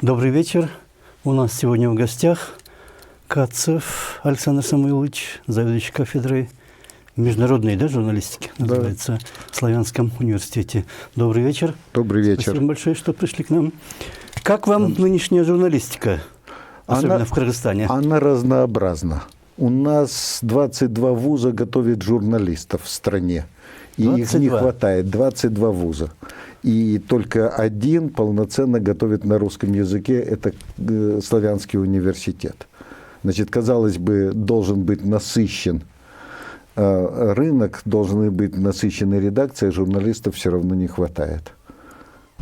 Добрый вечер. У нас сегодня в гостях Кацев Александр Самуилович, заведующий кафедрой международной журналистики, называется, в Славянском университете. Добрый вечер. Добрый вечер. Спасибо большое, что пришли к нам. Как вам нынешняя журналистика, особенно в Кыргызстане? Она разнообразна. У нас 22 вуза готовят журналистов в стране. И 22? Их не хватает, 22 вуза. И только один полноценно готовит на русском языке, это Славянский университет. Значит, казалось бы, должен быть насыщен рынок, должны быть насыщены редакции, а журналистов все равно не хватает.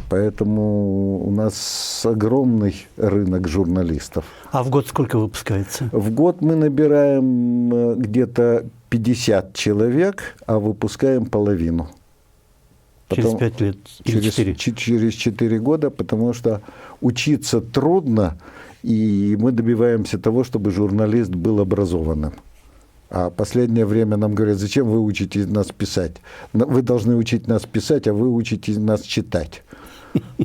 Поэтому у нас огромный рынок журналистов. А в год сколько выпускается? В год мы набираем где-то 50 человек, а выпускаем половину. Через 5 лет? Через 4 года, потому что учиться трудно, и мы добиваемся того, чтобы журналист был образованным. А последнее время нам говорят, зачем вы учите нас писать? Вы должны учить нас писать, а вы учите нас читать.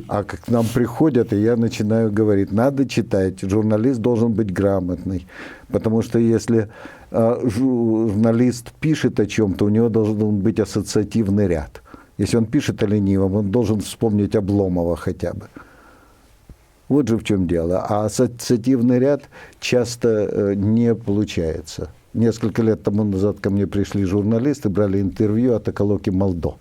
А к нам приходят, и я начинаю говорить, надо читать, журналист должен быть грамотный. Потому что если журналист пишет о чем-то, у него должен быть ассоциативный ряд. Если он пишет о ленивом, он должен вспомнить Обломова хотя бы. Вот же в чем дело. А ассоциативный ряд часто не получается. Несколько лет тому назад ко мне пришли журналисты, брали интервью от Околоки Малдо.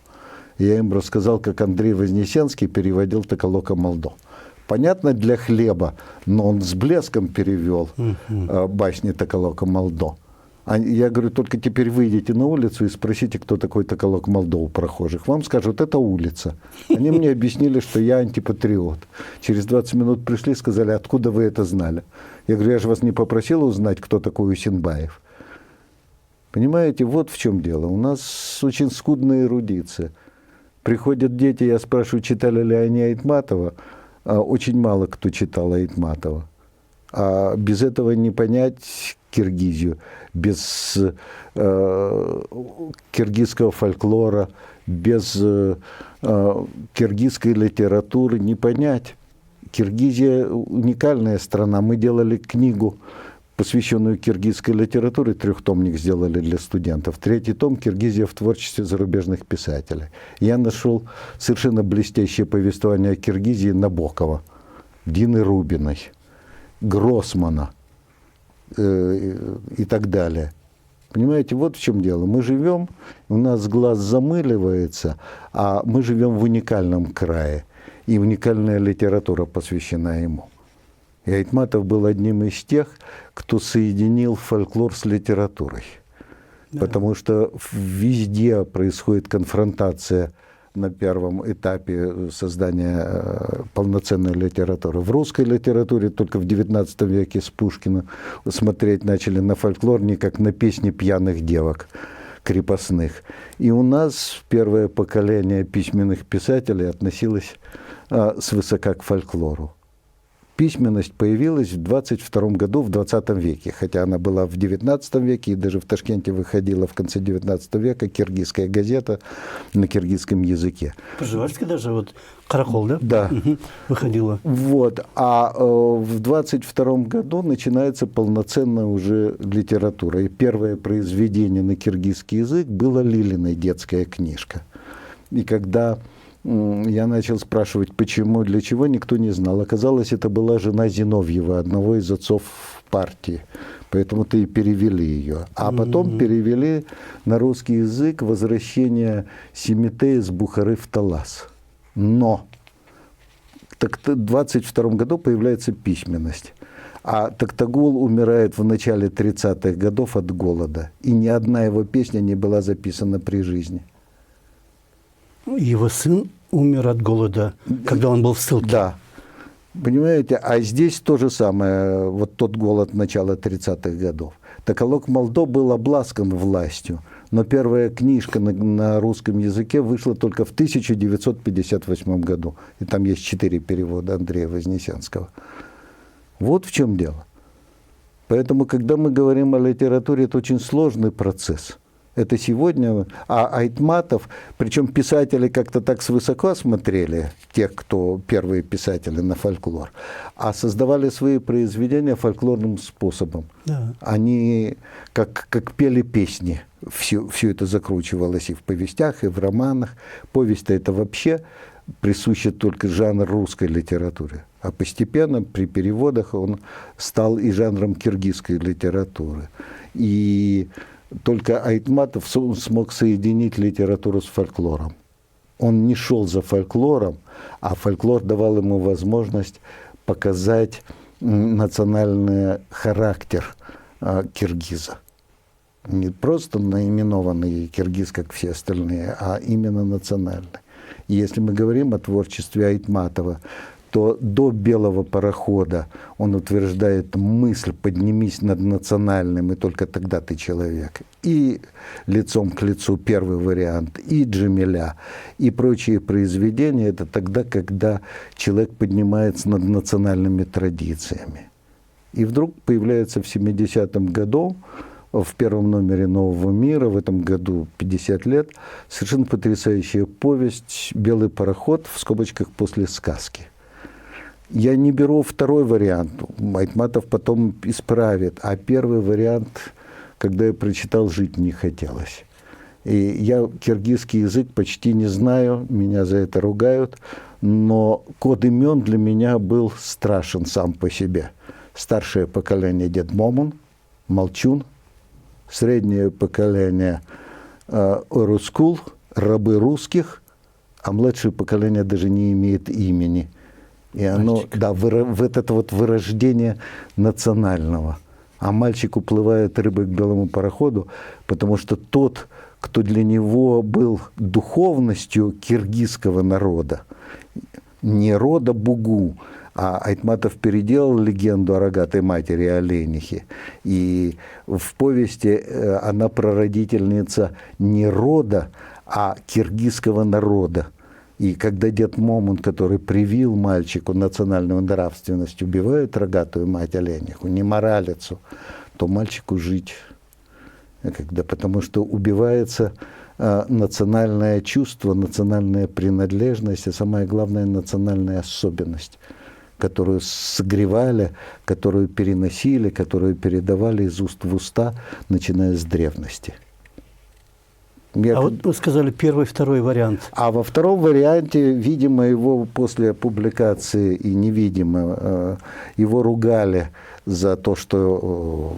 Я им рассказал, как Андрей Вознесенский переводил Токолока Малдо. Понятно, для хлеба, но он с блеском перевел басни Токолока Малдо. Я говорю, только теперь выйдите на улицу и спросите, кто такой Токолок Малдо у прохожих. Вам скажут, это улица. Они мне объяснили, что я антипатриот. Через 20 минут пришли, сказали, откуда вы это знали? Я говорю, я же вас не попросил узнать, кто такой Усенбаев. Понимаете, вот в чем дело. У нас очень скудная эрудиция. Приходят дети, я спрашиваю, читали ли они Айтматова. Очень мало кто читал Айтматова. А без этого не понять Киргизию. Без киргизского фольклора, без киргизской литературы не понять. Киргизия уникальная страна. Мы делали книгу, посвященную киргизской литературе, 3-томник сделали для студентов. 3-й том «Киргизия в творчестве зарубежных писателей». Я нашел совершенно блестящее повествование о Киргизии Набокова, Дины Рубиной, Гроссмана и так далее. Понимаете, вот в чем дело. Мы живем, у нас глаз замыливается, а мы живем в уникальном крае, и уникальная литература посвящена ему. И Айтматов был одним из тех, кто соединил фольклор с литературой. Да. Потому что везде происходит конфронтация на первом этапе создания полноценной литературы. В русской литературе только в XIX веке с Пушкина смотреть начали на фольклор не как на песни пьяных девок крепостных. И у нас первое поколение письменных писателей относилось свысока к фольклору. Письменность появилась в 22 году, в 20 веке, хотя она была в 19 веке, и даже в Ташкенте выходила в конце 19 века киргизская газета на киргизском языке. Пржевальский даже, вот «Каракол», да? Да. Выходила. Вот. А в 22 году начинается полноценная уже литература. И первое произведение на киргизский язык было Лилиной детская книжка. И когда я начал спрашивать, почему, для чего, никто не знал. Оказалось, это была жена Зиновьева, одного из отцов партии. Поэтому-то и перевели ее. А потом перевели на русский язык «Возвращение Семетея с Бухары в Талас». Но в 22 году появляется письменность. А Токтагул умирает в начале 30-х годов от голода. И ни одна его песня не была записана при жизни. Его сын умер от голода, когда он был в ссылке. Да. Понимаете, а здесь то же самое, вот тот голод начала 30-х годов. Токолок Малдо был обласкан властью, но первая книжка на русском языке вышла только в 1958 году. И там есть 4 перевода Андрея Вознесенского. Вот в чем дело. Поэтому, когда мы говорим о литературе, это очень сложный процесс. Это сегодня. А Айтматов, причем писатели как-то так свысока смотрели, тех, кто первые писатели на фольклор, а создавали свои произведения фольклорным способом. Да. Они как пели песни. Все это закручивалось и в повестях, и в романах. Повесть-то это вообще присуще только жанр русской литературы. А постепенно при переводах он стал и жанром киргизской литературы. И только Айтматов смог соединить литературу с фольклором. Он не шел за фольклором, а фольклор давал ему возможность показать национальный характер киргиза. Не просто наименованный киргиз, как все остальные, а именно национальный. И если мы говорим о творчестве Айтматова, то до «Белого парохода» он утверждает мысль «поднимись над национальным, и только тогда ты человек». И «Лицом к лицу» первый вариант, и «Джамиля», и прочие произведения – это тогда, когда человек поднимается над национальными традициями. И вдруг появляется в 70-м году, в первом номере «Нового мира», в этом году 50 лет, совершенно потрясающая повесть «Белый пароход» в скобочках «после сказки». Я не беру второй вариант, Айтматов потом исправит, а первый вариант, когда я прочитал, жить не хотелось. И я киргизский язык почти не знаю, меня за это ругают, но код имен для меня был страшен сам по себе. Старшее поколение Дед Момун, Молчун, среднее поколение Орускул, рабы русских, а младшее поколение даже не имеет имени. И оно, мальчик. Да, в это вот вырождение национального. А мальчик уплывает рыбой к белому пароходу, потому что тот, кто для него был духовностью киргизского народа, не рода Бугу, а Айтматов переделал легенду о рогатой матери Оленихе. И в повести она прародительница не рода, а киргизского народа. И когда дед Момун, который привил мальчику национальную нравственность, убивает рогатую мать Олениху, не моралицу, то мальчику жить. Потому что убивается национальное чувство, национальная принадлежность, и самое главное, национальная особенность, которую согревали, которую переносили, которую передавали из уст в уста, начиная с древности. Вот вы сказали первый, второй вариант. А во втором варианте, видимо, его после публикации и невидимо, его ругали за то, что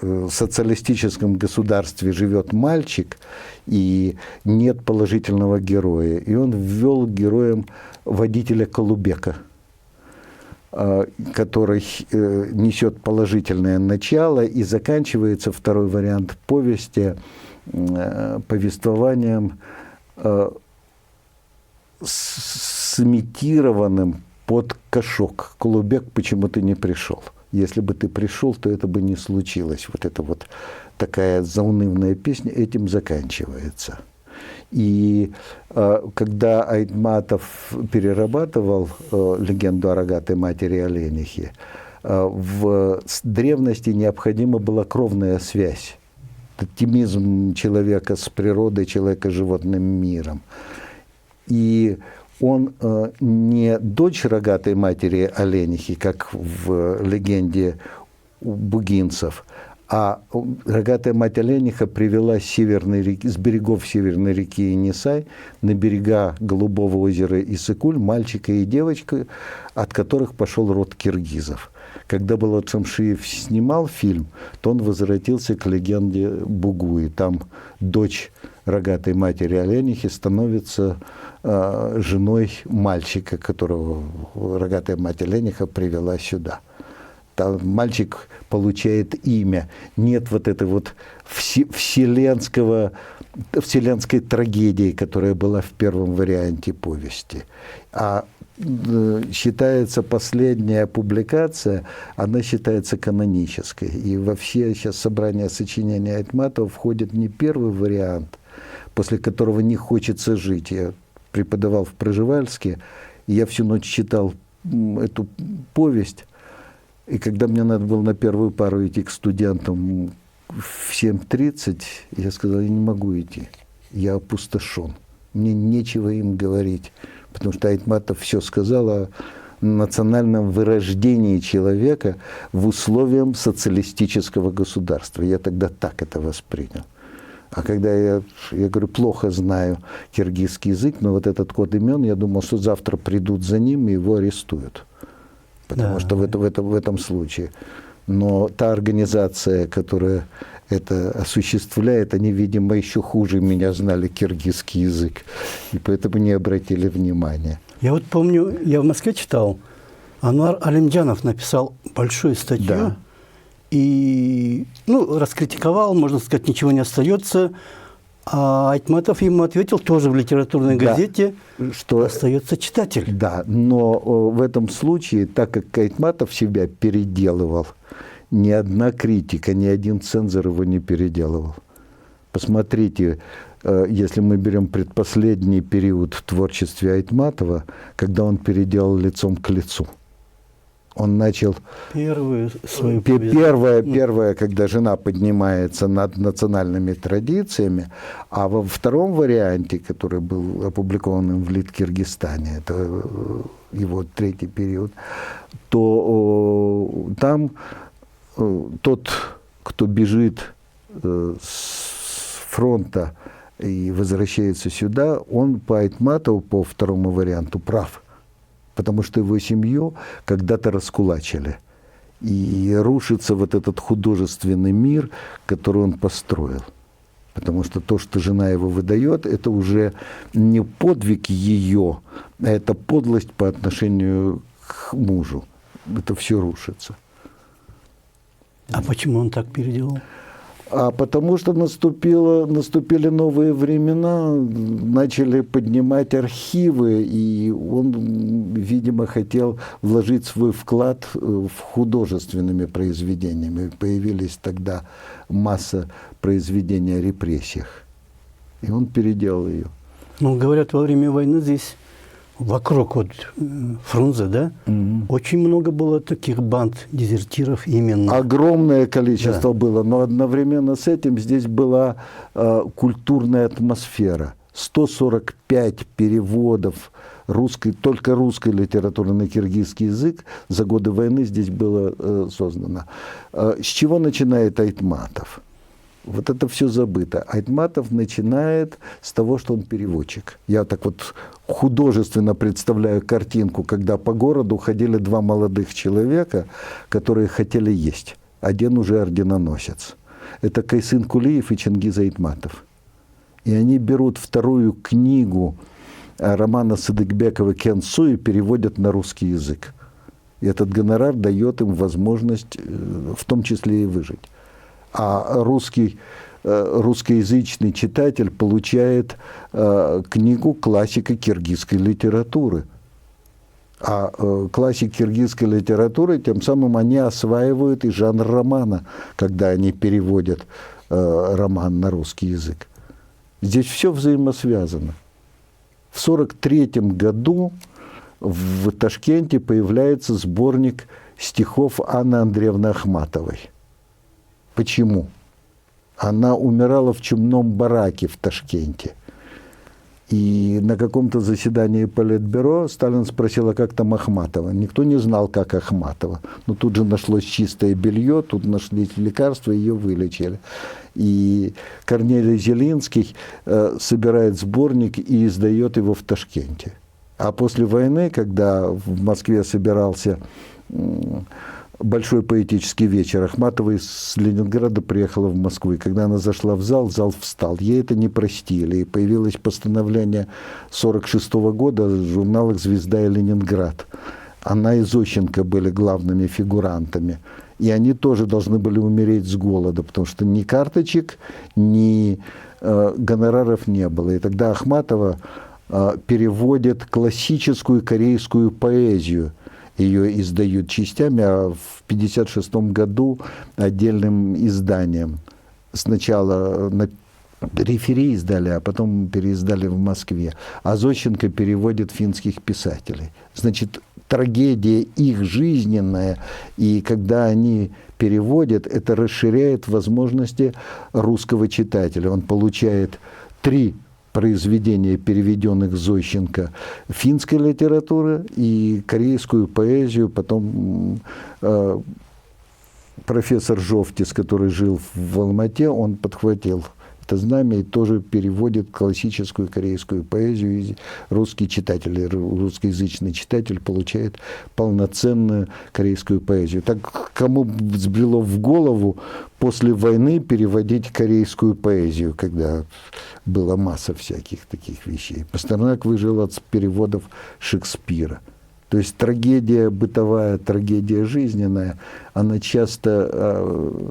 в социалистическом государстве живет мальчик и нет положительного героя. И он ввел героем водителя Колубека, который несет положительное начало, и заканчивается второй вариант повести повествованием сымитированным под кошок. Колубек, почему ты не пришел? Если бы ты пришел, то это бы не случилось. Вот эта вот такая заунывная песня этим заканчивается. И когда Айтматов перерабатывал легенду о рогатой матери Оленихе, в древности необходима была кровная связь. Тотемизм человека с природой, человека с животным миром. И он не дочь рогатой матери Оленихи, как в легенде бугинцев, а рогатая мать Олениха привела с берегов северной реки Енисай на берега Голубого озера Иссык-Куль мальчика и девочку, от которых пошел род киргизов. Когда Болот Шамшиев снимал фильм, то он возвратился к легенде Бугу, и там дочь рогатой матери Оленихи становится женой мальчика, которого рогатая мать Олениха привела сюда. Там мальчик получает имя. Нет вот этой вот вселенской трагедии, которая была в первом варианте повести. А считается последняя публикация, она считается канонической. И во все сейчас собрания сочинений Айтматова входит не первый вариант, после которого не хочется жить. Я преподавал в Пржевальске, и я всю ночь читал эту повесть. И когда мне надо было на первую пару идти к студентам в 7:30 я сказал, я не могу идти, я опустошен, мне нечего им говорить, потому что Айтматов все сказал о национальном вырождении человека в условиях социалистического государства. Я тогда так это воспринял. А когда я говорю, плохо знаю киргизский язык, но вот этот код имен, я думал, что завтра придут за ним и его арестуют. Потому что в этом случае. Но та организация, которая это осуществляет, они, видимо, еще хуже меня знали киргизский язык. И поэтому не обратили внимания. Я вот помню, я в Москве читал, Анвар Алимджанов написал большую статью, Да. И, раскритиковал, можно сказать, ничего не остается. А Айтматов ему ответил тоже в литературной газете, что остается читатель. Да, но в этом случае, так как Айтматов себя переделывал, ни одна критика, ни один цензор его не переделывал. Посмотрите, если мы берем предпоследний период в творчестве Айтматова, когда он переделал лицом к лицу. Он начал... Первое, когда жена поднимается над национальными традициями, а во втором варианте, который был опубликован им в Литкиргизстане, это его третий период, то там тот, кто бежит с фронта и возвращается сюда, он по Айтматову, по второму варианту, прав. Потому что его семью когда-то раскулачили. И рушится вот этот художественный мир, который он построил. Потому что то, что жена его выдает, это уже не подвиг ее, а это подлость по отношению к мужу. Это все рушится. А почему он так переделал? А потому что наступили новые времена, начали поднимать архивы, и он, видимо, хотел вложить свой вклад в художественными произведениями. Появились тогда масса произведений о репрессиях. И он переделал ее. Говорят, во время войны здесь, вокруг Фрунзе, да, очень много было таких банд дезертиров именно. Огромное количество было, но одновременно с этим здесь была культурная атмосфера. 145 переводов только русской литературы на киргизский язык за годы войны здесь было создано. С чего начинает Айтматов? Вот это все забыто. Айтматов начинает с того, что он переводчик. Я так вот художественно представляю картинку, когда по городу ходили два молодых человека, которые хотели есть. Один уже орденоносец. Это Кайсын Кулиев и Чингиз Айтматов. И они берут вторую книгу романа Садыкбекова «Кенсу» и переводят на русский язык. И этот гонорар дает им возможность в том числе и выжить. А русскоязычный читатель получает книгу классика киргизской литературы. А классик киргизской литературы, тем самым они осваивают и жанр романа, когда они переводят роман на русский язык. Здесь все взаимосвязано. В 1943 году в Ташкенте появляется сборник стихов Анны Андреевны Ахматовой. Почему? Она умирала в чумном бараке в Ташкенте. И на каком-то заседании Политбюро Сталин спросил, а как там Ахматова? Никто не знал, как Ахматова. Но тут же нашлось чистое белье, тут нашли лекарства, ее вылечили. И Корнелий Зелинский собирает сборник и издает его в Ташкенте. А после войны, когда в Москве собирался большой поэтический вечер, Ахматова из Ленинграда приехала в Москву. И когда она зашла в зал встал. Ей это не простили. И появилось постановление 1946 года в журналах «Звезда» и «Ленинград». Она и Зощенко были главными фигурантами. И они тоже должны были умереть с голода, потому что ни карточек, ни гонораров не было. И тогда Ахматова переводит классическую корейскую поэзию. Ее издают частями, а в 1956 году отдельным изданием. Сначала на рефери издали, а потом переиздали в Москве. А Зощенко переводит финских писателей. Значит, трагедия их жизненная, и когда они переводят, это расширяет возможности русского читателя. Он получает 3 произведения, переведенных Зощенко, финской литературы и корейскую поэзию. Потом профессор Жовтис, который жил в Алмате, он подхватил это знамя и тоже переводит классическую корейскую поэзию. И русский читатель, русскоязычный читатель получает полноценную корейскую поэзию. Так кому взбрело в голову после войны переводить корейскую поэзию, когда была масса всяких таких вещей? Пастернак выжил от переводов Шекспира. То есть трагедия бытовая, трагедия жизненная, она часто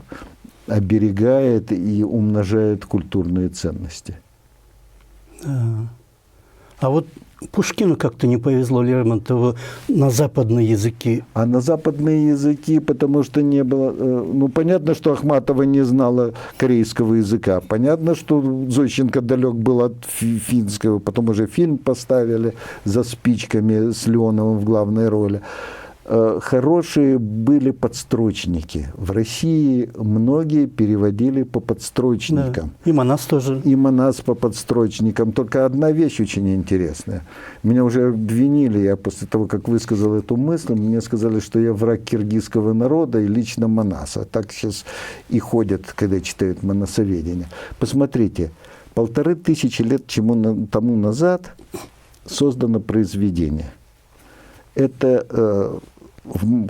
оберегает и умножает культурные ценности. Да. А вот Пушкину как-то не повезло, Лермонтову, на западные языки. А на западные языки, потому что не было... Ну, понятно, что Ахматова не знала корейского языка. Понятно, что Зощенко далек был от финского. Потом уже фильм поставили «За спичками» с Леоновым в главной роли. Хорошие были подстрочники. В России многие переводили по подстрочникам. Да. И Манас тоже. И Манас по подстрочникам. Только одна вещь очень интересная. Меня уже обвинили, я после того, как высказал эту мысль, мне сказали, что я враг киргизского народа и лично Манаса. Так сейчас и ходят, когда читают манасоведение. Посмотрите, 1500 лет тому назад создано произведение. Это...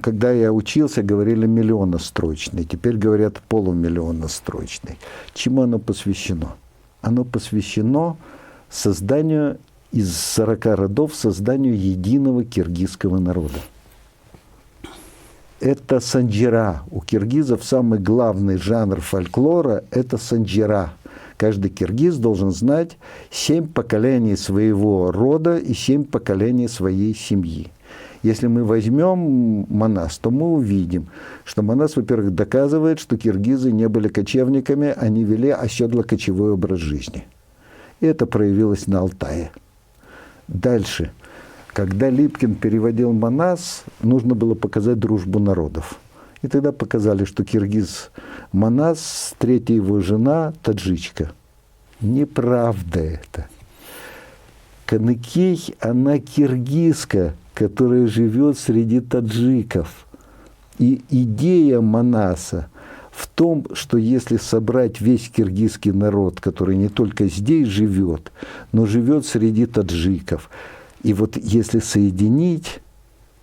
Когда я учился, говорили миллионострочный, теперь говорят полумиллионострочный. Чему оно посвящено? Оно посвящено созданию из 40 родов, созданию единого киргизского народа. Это санджира. У киргизов самый главный жанр фольклора – это санджира. Каждый киргиз должен знать 7 поколений своего рода и 7 поколений своей семьи. Если мы возьмем Манас, то мы увидим, что Манас, во-первых, доказывает, что киргизы не были кочевниками, они вели оседло-кочевой образ жизни. И это проявилось на Алтае. Дальше. Когда Липкин переводил Манас, нужно было показать дружбу народов. И тогда показали, что киргиз Манас, 3-я его жена, таджичка. Неправда это. Каныкей, она киргизка, которая живет среди таджиков. И идея Манаса в том, что если собрать весь киргизский народ, который не только здесь живет, но живет среди таджиков, и вот если соединить,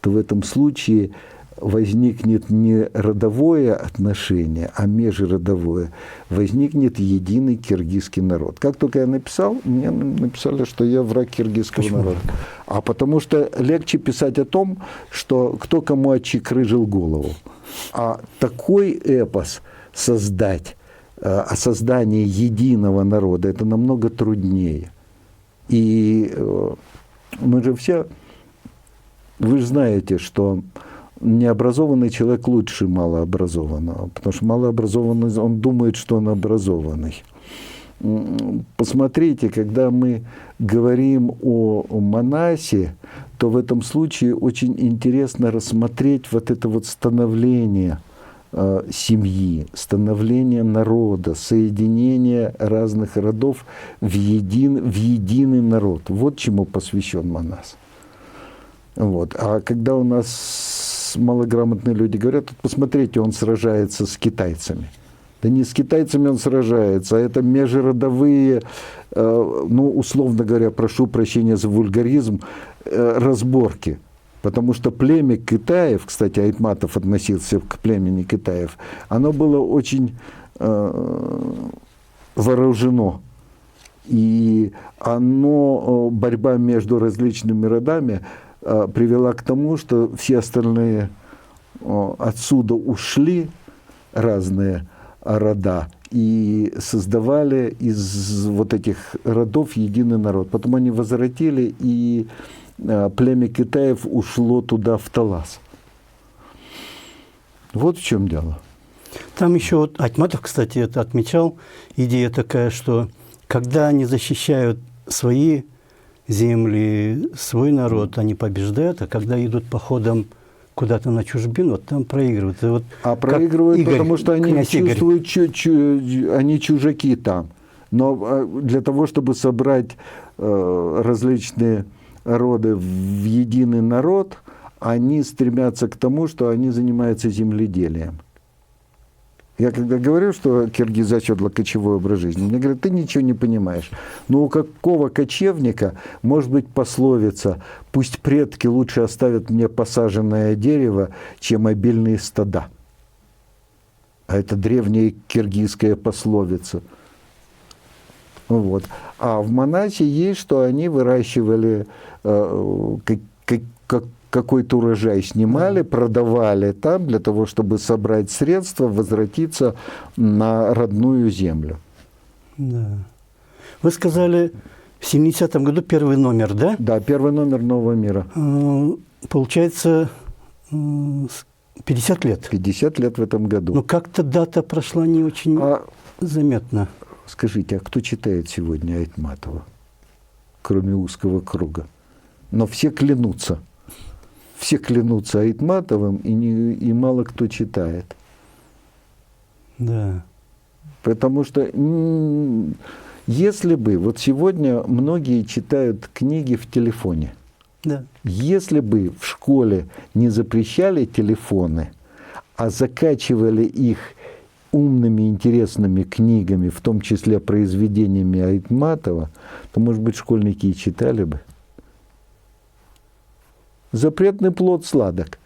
то в этом случае возникнет не родовое отношение, а межродовое. Возникнет единый киргизский народ. Как только я написал, мне написали, что я враг киргизского Почему? народа. А потому что легче писать о том, что кто кому отчекрыжил голову. А такой эпос создать, о создании единого народа, это намного труднее. И мы же все, вы же знаете, что необразованный человек лучше малообразованного, потому что малообразованный, он думает, что он образованный. Посмотрите, когда мы говорим о Манасе, то в этом случае очень интересно рассмотреть вот это вот становление семьи, становление народа, соединение разных родов в единый народ. Вот чему посвящен Манас. Вот. А когда у нас малограмотные люди говорят, посмотрите, он сражается с китайцами. Да не с китайцами он сражается, а это межродовые, ну, условно говоря, прошу прощения за вульгаризм, разборки. Потому что племя Китаев, кстати, Айтматов относился к племени Китаев, оно было очень вооружено. И борьба между различными родами привела к тому, что все остальные отсюда ушли, разные рода, и создавали из вот этих родов единый народ. Потом они возвратили, и племя Китаев ушло туда, в Талас. Вот в чем дело. Там еще вот Айтматов, кстати, это отмечал, идея такая, что когда они защищают свои земли свой народ, они побеждают, а когда идут походом куда-то на чужбину, вот там проигрывают. И вот А как проигрывают, Игорь, потому что они князь Игорь. чувствуют, они чужаки там. Но для того, чтобы собрать различные роды в единый народ, они стремятся к тому, что они занимаются земледелием. Я когда говорю, что киргизы оседло кочевой образ жизни, мне говорят, ты ничего не понимаешь. Но у какого кочевника может быть пословица «пусть предки лучше оставят мне посаженное дерево, чем обильные стада». А это древняя киргизская пословица. Вот. А в Манасе есть, что они выращивали какой-то урожай, снимали, продавали там для того, чтобы собрать средства, возвратиться на родную землю. Да. Вы сказали, в 70-м году первый номер, да? Да, первый номер «Нового мира». Получается, 50 лет. 50 лет в этом году. Но как-то дата прошла не очень заметно. Скажите, а кто читает сегодня Айтматова, кроме узкого круга? Но все клянутся. Все клянутся Айтматовым, и мало кто читает. Да. Потому что если бы, вот сегодня многие читают книги в телефоне. Да. Если бы в школе не запрещали телефоны, а закачивали их умными, интересными книгами, в том числе произведениями Айтматова, то, может быть, школьники и читали бы. Запретный плод сладок.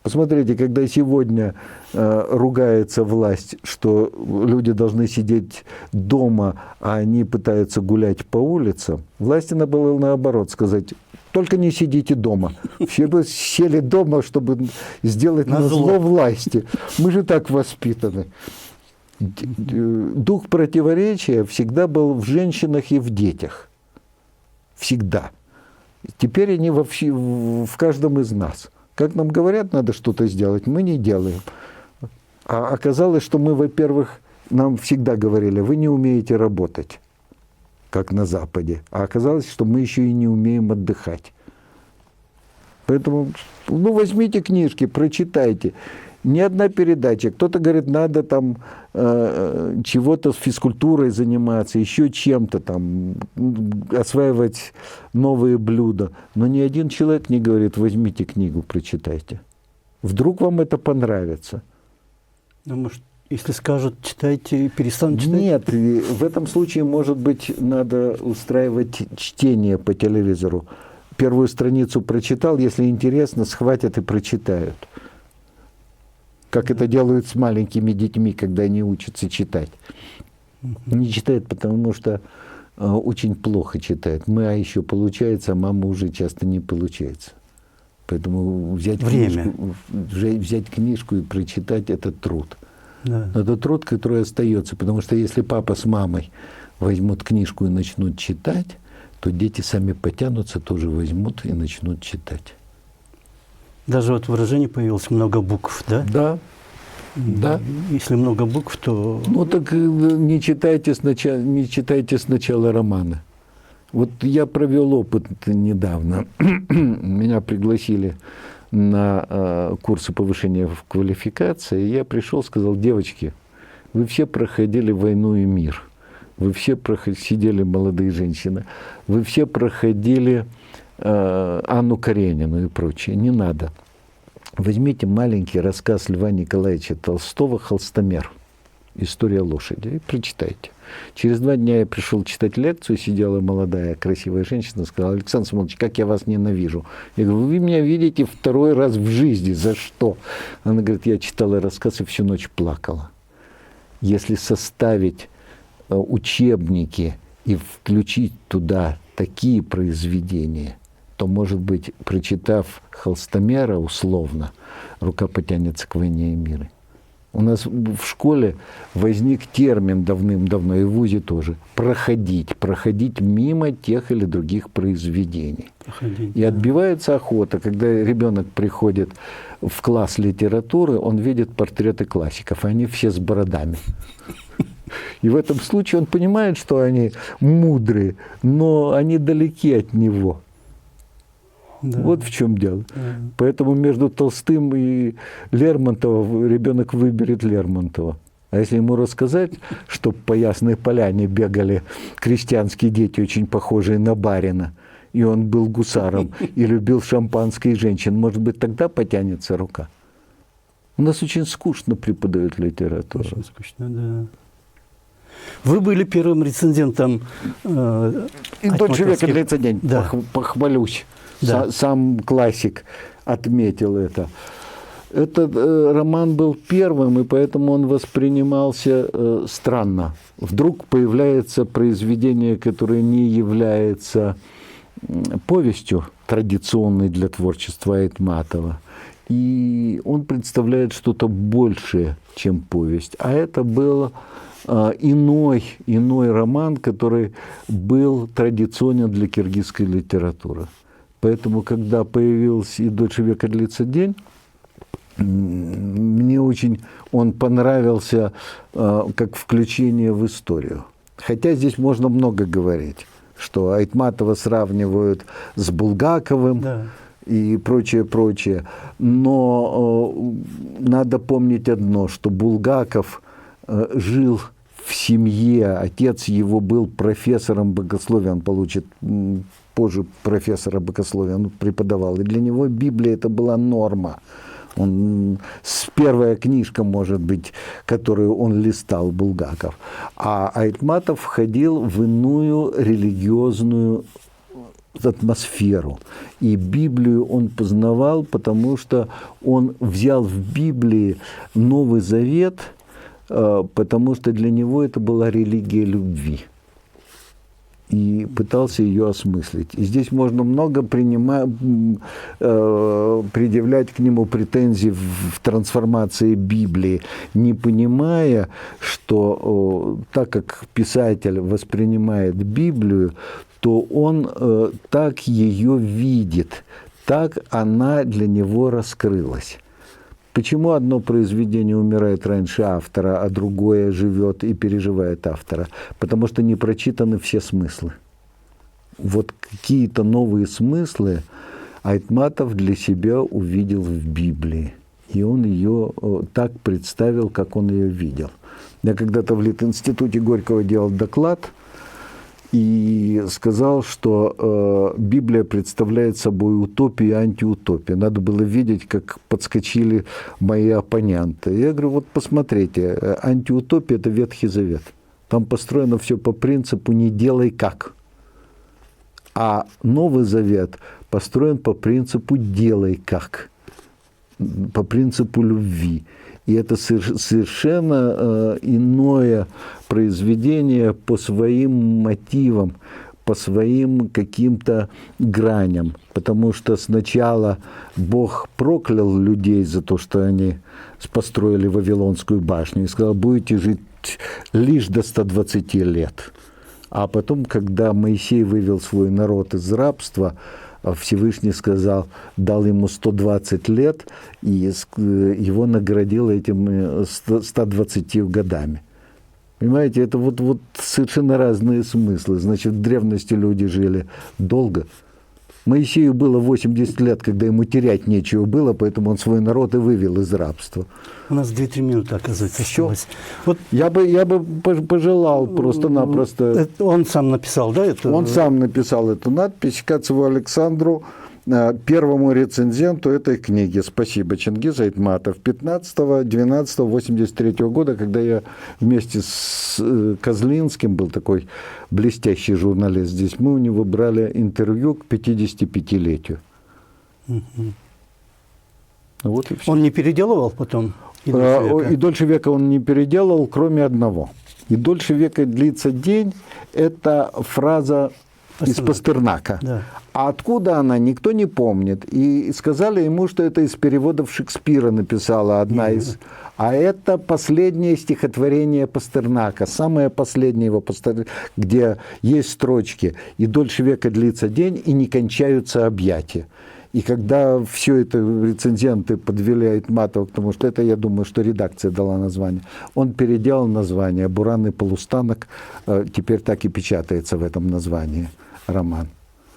Посмотрите, когда сегодня ругается власть, что люди должны сидеть дома, а они пытаются гулять по улицам, власти надо было наоборот сказать: только не сидите дома. Все бы сели дома, чтобы сделать назло власти. Мы же так воспитаны. Дух противоречия всегда был в женщинах и в детях. Всегда. Теперь они в каждом из нас. Как нам говорят, надо что-то сделать, мы не делаем. А оказалось, что мы, во-первых, нам всегда говорили, вы не умеете работать, как на Западе. А оказалось, что мы еще и не умеем отдыхать. Поэтому, возьмите книжки, прочитайте. Ни одна передача. Кто-то говорит, надо там чего-то с физкультурой заниматься, еще чем-то там, осваивать новые блюда. Но ни один человек не говорит, возьмите книгу, прочитайте. Вдруг вам это понравится. Ну, может, если скажут, читайте, перестанут читать? Нет, в этом случае, может быть, надо устраивать чтение по телевизору. Первую страницу прочитал, если интересно, схватят и прочитают. Как это делают с маленькими детьми, когда они учатся читать. Не читают, потому что очень плохо читают. А еще получается, а мама уже часто не получается. Поэтому взять книжку и прочитать – это труд. Да. Но это труд, который остается. Потому что если папа с мамой возьмут книжку и начнут читать, то дети сами потянутся, тоже возьмут и начнут читать. Даже вот выражение появилось много букв, да? Да. Да. Если много букв, то... Так не читайте сначала романы. Вот я провел опыт недавно. Меня пригласили на курсы повышения квалификации. И я пришел, сказал: девочки, вы все проходили «Войну и мир». Вы все сидели, молодые женщины. Вы все проходили Анну Каренину и прочее. Не надо. Возьмите маленький рассказ Льва Николаевича Толстого «Холстомер. История лошади» и прочитайте. Через 2 дня я пришел читать лекцию, сидела молодая красивая женщина, сказала: Александр Самойлович, как я вас ненавижу. Я говорю: вы меня видите 2-й раз в жизни, за что? Она говорит: я читала рассказ и всю ночь плакала. Если составить учебники и включить туда такие произведения, то, может быть, прочитав «Холстомера» условно, рука потянется к «Войне и миру». У нас в школе возник термин давным-давно, и в ВУЗе тоже, проходить мимо тех или других произведений. И отбивается охота, когда ребенок приходит в класс литературы, он видит портреты классиков, они все с бородами. И в этом случае он понимает, что они мудрые, но они далеки от него. Да. Вот в чем дело. Да. Поэтому между Толстым и Лермонтовым ребенок выберет Лермонтова. А если ему рассказать, что по Ясной Поляне бегали крестьянские дети, очень похожие на барина, и он был гусаром и любил шампанское и женщин, может быть, тогда потянется рука. У нас очень скучно преподают литературу. Очень скучно, да. Вы были первым рецензентом И «Дольче века» длится день, Да. похвалюсь. Да. Сам классик отметил это. Этот роман был первым, и поэтому он воспринимался странно. Вдруг появляется произведение, которое не является повестью, традиционной для творчества Айтматова. И он представляет что-то большее, чем повесть. А это был иной роман, который был традиционен для киргизской литературы. Поэтому, когда появился «И дольше века длится день», мне очень он понравился как включение в историю. Хотя здесь можно много говорить, что Айтматова сравнивают с Булгаковым, Да. и прочее. Но надо помнить одно, что Булгаков жил в семье, отец его был профессором богословия, он получит позже профессора богословия, он преподавал. И для него Библия это была норма. Первая книжка, может быть, которую он листал, Булгаков. А Айтматов входил в иную религиозную атмосферу. И Библию он познавал, потому что он взял в Библии Новый Завет, потому что для него это была религия любви. И пытался ее осмыслить. И здесь можно много предъявлять к нему претензий в трансформации Библии, не понимая, что так как писатель воспринимает Библию, то он так ее видит, так она для него раскрылась. Почему одно произведение умирает раньше автора, а другое живет и переживает автора? Потому что не прочитаны все смыслы. Вот какие-то новые смыслы Айтматов для себя увидел в Библии. И он ее так представил, как он ее видел. Я когда-то в Литинституте Горького делал доклад и сказал, что Библия представляет собой утопию и антиутопию. Надо было видеть, как подскочили мои оппоненты. Я говорю, вот посмотрите, антиутопия – это Ветхий Завет. Там построено все по принципу «не делай как». А Новый Завет построен по принципу «делай как», по принципу любви. И это совершенно иное произведение по своим мотивам, по своим каким-то граням. Потому что сначала Бог проклял людей за то, что они построили Вавилонскую башню, и сказал, будете жить лишь до 120 лет. А потом, когда Моисей вывел свой народ из рабства, Всевышний сказал, дал ему 120 лет, и его наградил этим 120 годами. Понимаете, это вот совершенно разные смыслы. Значит, в древности люди жили долго. Моисею было 80 лет, когда ему терять нечего было, поэтому он свой народ и вывел из рабства. У нас 2-3 минуты, оказывается, Всё. осталось. Вот Я бы пожелал просто-напросто... это он сам написал, да? Это? Он сам написал эту надпись Кацеву Александру, первому рецензенту этой книги. Спасибо, Чингиз Айтматов. 15-12-83 года, когда я вместе с Козлинским, был такой блестящий журналист здесь, мы у него брали интервью к 55-летию. Вот и все. Он не переделывал потом? «И дольше века» он не переделал, кроме одного. «И дольше века длится день» – это фраза из Пастернака. Да. А откуда она, никто не помнит. И сказали ему, что это из переводов Шекспира написала одна из... А это последнее стихотворение Пастернака, самое последнее его, где есть строчки «И дольше века длится день, и не кончаются объятия». И когда все это рецензенты подвели Айтматова, потому что это, я думаю, что редакция дала название, он переделал название «Буранный полустанок», теперь так и печатается в этом названии роман.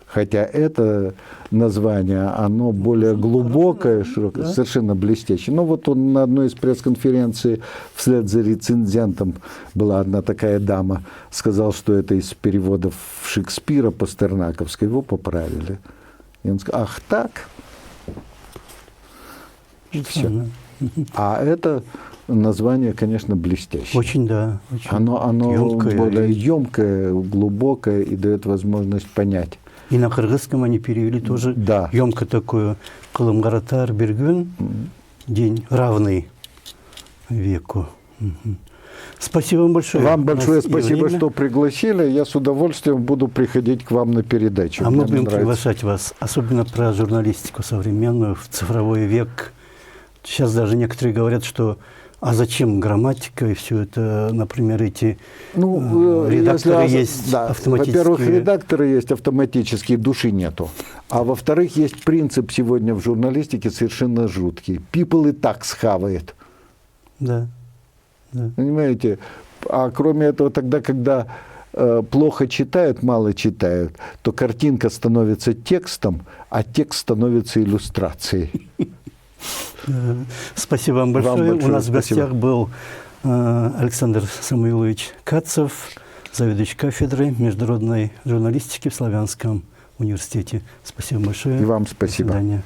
Хотя это название, оно более глубокое, широкое, да? совершенно блестящее. Ну вот он на одной из пресс-конференций вслед за рецензентом, была одна такая дама, сказал, что это из переводов Шекспира пастернаковского, его поправили. И он сказал, ах так? Все. Мгм. А это название, конечно, блестящее. Очень, да. Очень Оно ёмкое. более емкое, глубокое и дает возможность понять. И на кыргызском они перевели тоже Да. емко такую «Кылымгаратар бергün», день равный веку. Мгм. Спасибо вам большое. Вам У нас большое и спасибо, время. что пригласили. Я с удовольствием буду приходить к вам на передачу. А мы Мне будем нравится. приглашать вас, особенно про журналистику современную, в цифровой век. Сейчас даже некоторые говорят, что а зачем грамматика и все это, например, эти редакторы если- есть да, автоматические. Во-первых, редакторы есть автоматические, души нету. А во-вторых, есть принцип сегодня в журналистике совершенно жуткий. People и так схавает. Да, да. Понимаете? А кроме этого, тогда, когда плохо читают, мало читают, то картинка становится текстом, а текст становится иллюстрацией. Спасибо вам большое. большое У нас в спасибо. гостях был Александр Самуилович Кацев, заведующий кафедрой международной журналистики в Славянском университете. Спасибо большое. И вам спасибо. До свидания.